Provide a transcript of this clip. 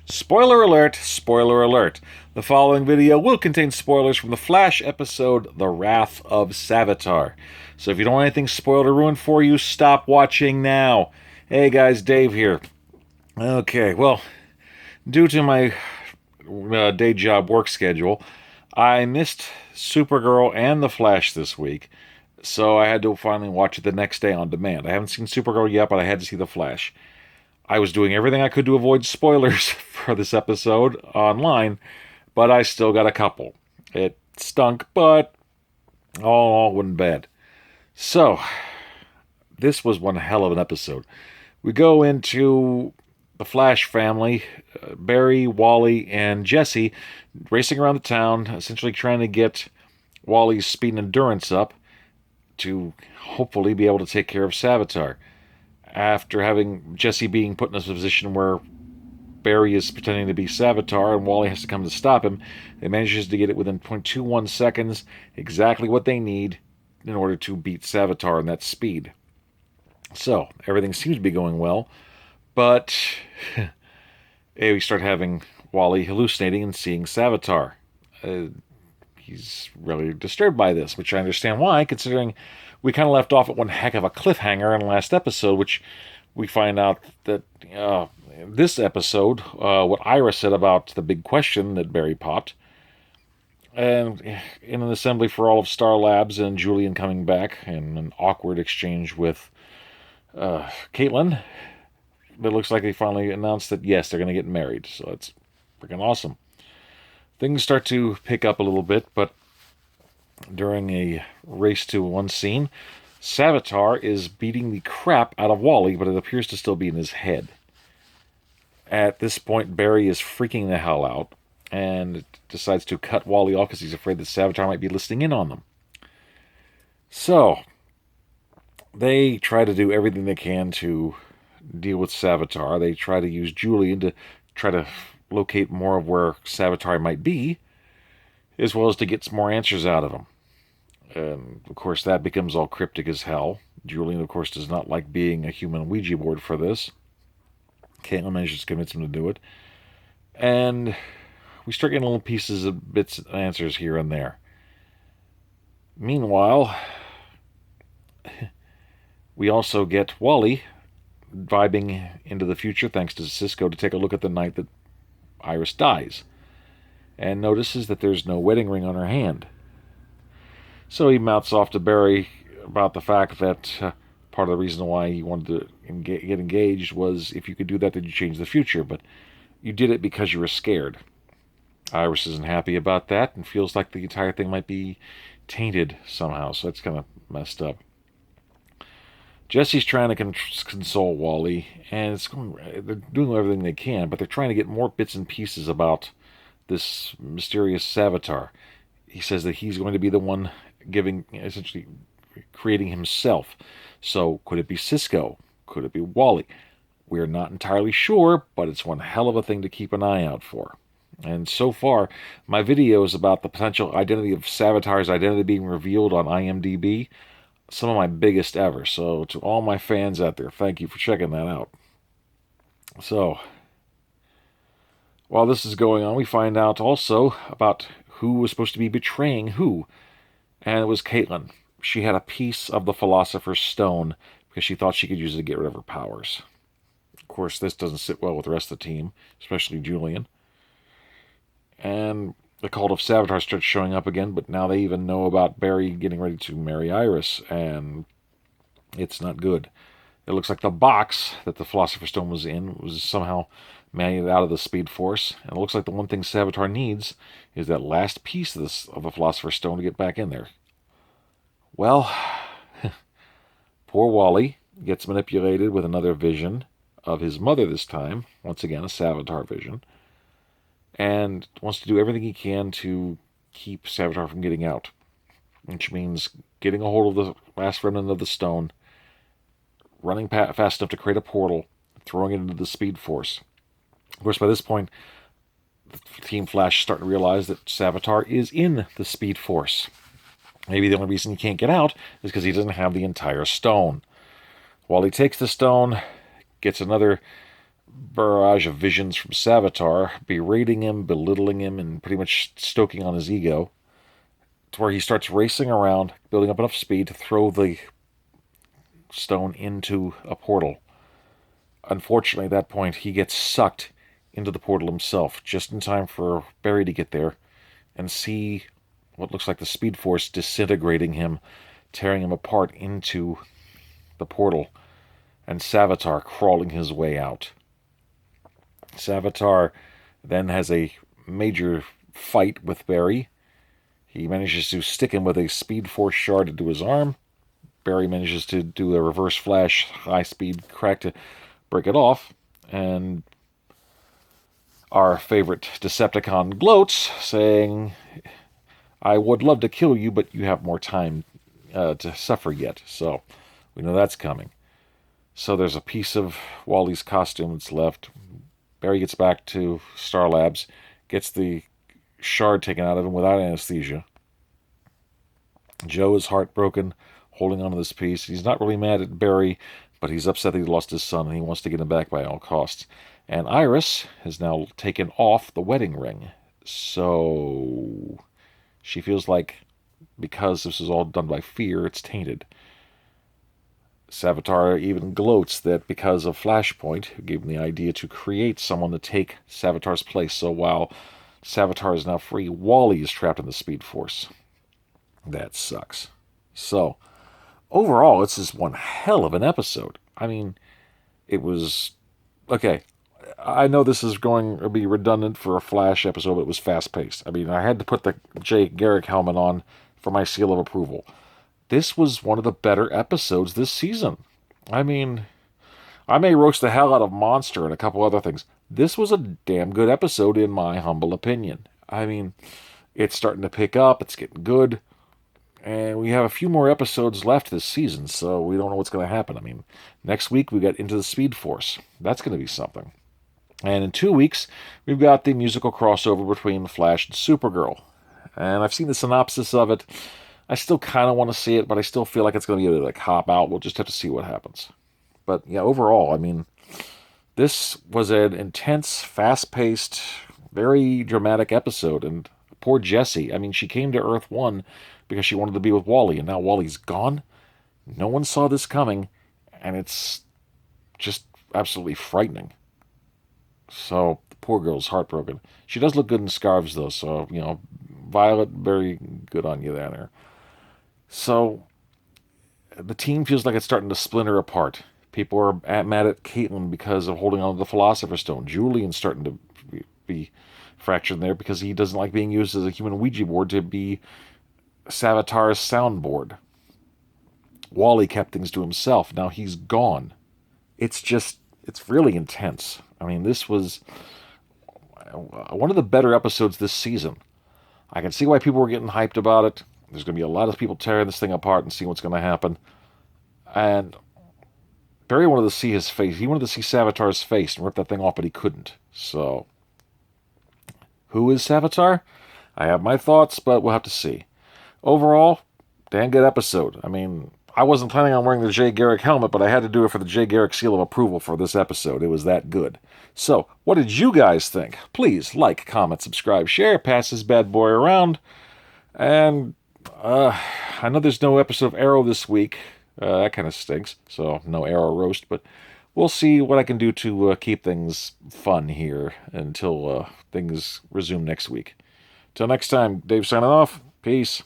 Spoiler alert, spoiler alert. The following video will contain spoilers from the Flash episode, The Wrath of Savitar. So if you don't want anything spoiled or ruined for you, stop watching now. Hey guys, Dave here. Okay, well, due to my day job work schedule, I missed Supergirl and The Flash this week, so I had to finally watch it the next day on demand. I haven't seen Supergirl yet, but I had to see The Flash. I was doing everything I could to avoid spoilers for this episode online, but I still got a couple. It stunk, but all wasn't bad. So, this was one hell of an episode. We go into the Flash family, Barry, Wally, and Jesse, racing around the town, essentially trying to get Wally's speed and endurance up to hopefully be able to take care of Savitar. After having Jesse being put in a position where Barry is pretending to be Savitar and Wally has to come to stop him, they manages to get it within 0.21 seconds, exactly what they need in order to beat Savitar in that speed. So, everything seems to be going well, but we start having Wally hallucinating and seeing Savitar. He's really disturbed by this, which I understand why, considering we kind of left off at one heck of a cliffhanger in the last episode, which we find out that this episode, what Ira said about the big question that Barry popped, and in an assembly for all of Star Labs and Julian coming back, and an awkward exchange with Caitlin, it looks like they finally announced that, yes, they're going to get married, so it's freaking awesome. Things start to pick up a little bit, but during a race to one scene, Savitar is beating the crap out of Wally, but it appears to still be in his head. At this point, Barry is freaking the hell out and decides to cut Wally off because he's afraid that Savitar might be listening in on them. So, they try to do everything they can to deal with Savitar. They try to use Julian to try to locate more of where Savitar might be, as well as to get some more answers out of him. And, of course, that becomes all cryptic as hell. Julian, of course, does not like being a human Ouija board for this. Caitlin manages to convince him to do it. And we start getting little pieces of bits and answers here and there. Meanwhile, we also get Wally vibing into the future, thanks to Cisco, to take a look at the night that Iris dies, and notices that there's no wedding ring on her hand. So he mouths off to Barry about the fact that part of the reason why he wanted to get engaged was, if you could do that, then you change the future, but you did it because you were scared. Iris isn't happy about that and feels like the entire thing might be tainted somehow, so that's kind of messed up. Jesse's trying to console Wally, and they're doing everything they can, but they're trying to get more bits and pieces about this mysterious Savitar. He says that he's going to be the one essentially creating himself. So, could it be Cisco? Could it be Wally? We're not entirely sure, but it's one hell of a thing to keep an eye out for. And so far, my videos about the potential identity of Savitar's identity being revealed on IMDb, some of my biggest ever. So to all my fans out there, thank you for checking that out. So, while this is going on, we find out also about who was supposed to be betraying who. And it was Caitlin. She had a piece of the Philosopher's Stone because she thought she could use it to get rid of her powers. Of course, this doesn't sit well with the rest of the team, especially Julian. And the cult of Savitar starts showing up again, but now they even know about Barry getting ready to marry Iris, and it's not good. It looks like the box that the Philosopher's Stone was in was somehow made out of the Speed Force, and it looks like the one thing Savitar needs is that last piece of the Philosopher's Stone to get back in there. Well, poor Wally gets manipulated with another vision of his mother this time, once again a Savitar vision, and wants to do everything he can to keep Savitar from getting out, which means getting a hold of the last remnant of the stone, running fast enough to create a portal, throwing it into the Speed Force. Of course, by this point, Team Flash is starting to realize that Savitar is in the Speed Force. Maybe the only reason he can't get out is because he doesn't have the entire stone. While he takes the stone, gets another barrage of visions from Savitar, berating him, belittling him, and pretty much stoking on his ego, to where he starts racing around, building up enough speed to throw the stone into a portal. Unfortunately, at that point, he gets sucked into the portal himself, just in time for Barry to get there and see what looks like the Speed Force disintegrating him, tearing him apart into the portal, and Savitar crawling his way out. Savitar then has a major fight with Barry. He manages to stick him with a Speed Force shard into his arm. Barry manages to do a reverse flash, high-speed crack to break it off, and our favorite Decepticon gloats, saying, "I would love to kill you, but you have more time to suffer yet." So we know that's coming. So there's a piece of Wally's costume that's left. Barry gets back to Star Labs, gets the shard taken out of him without anesthesia. Joe is heartbroken, holding on to this piece. He's not really mad at Barry, but he's upset that he lost his son, and he wants to get him back by all costs. And Iris has now taken off the wedding ring. So she feels like, because this is all done by fear, it's tainted. Savitar even gloats that because of Flashpoint, who gave him the idea to create someone to take Savitar's place. So while Savitar is now free, Wally is trapped in the Speed Force. That sucks. So, overall, it's just one hell of an episode. I mean, it was... Okay, I know this is going to be redundant for a Flash episode, but it was fast-paced. I mean, I had to put the Jay Garrick helmet on for my seal of approval. This was one of the better episodes this season. I mean, I may roast the hell out of Monster and a couple other things. This was a damn good episode, in my humble opinion. I mean, it's starting to pick up. It's getting good. And we have a few more episodes left this season, so we don't know what's going to happen. I mean, next week we got Into the Speed Force. That's going to be something. And in 2 weeks, we've got the musical crossover between Flash and Supergirl. And I've seen the synopsis of it. I still kind of want to see it, but I still feel like it's going to be a cop-out. We'll just have to see what happens. But, yeah, overall, I mean, this was an intense, fast-paced, very dramatic episode. And poor Jessie, I mean, she came to Earth 1 because she wanted to be with Wally, and now Wally's gone. No one saw this coming, and it's just absolutely frightening. So, the poor girl's heartbroken. She does look good in scarves, though, so, you know, Violet, very good on you there. So, the team feels like it's starting to splinter apart. People are mad at Caitlin because of holding on to the Philosopher's Stone. Julian's starting to be fractured there because he doesn't like being used as a human Ouija board to be Savitar's soundboard. Wally kept things to himself. Now he's gone. It's really intense. I mean, this was one of the better episodes this season. I can see why people were getting hyped about it. There's going to be a lot of people tearing this thing apart and seeing what's going to happen. And Barry wanted to see his face. He wanted to see Savitar's face and rip that thing off, but he couldn't. So, who is Savitar? I have my thoughts, but we'll have to see. Overall, damn good episode. I mean, I wasn't planning on wearing the Jay Garrick helmet, but I had to do it for the Jay Garrick seal of approval for this episode. It was that good. So, what did you guys think? Please like, comment, subscribe, share, pass this bad boy around. And I know there's no episode of Arrow this week. That kind of stinks. So, no Arrow roast, but we'll see what I can do to keep things fun here until things resume next week. Till next time, Dave signing off. Peace.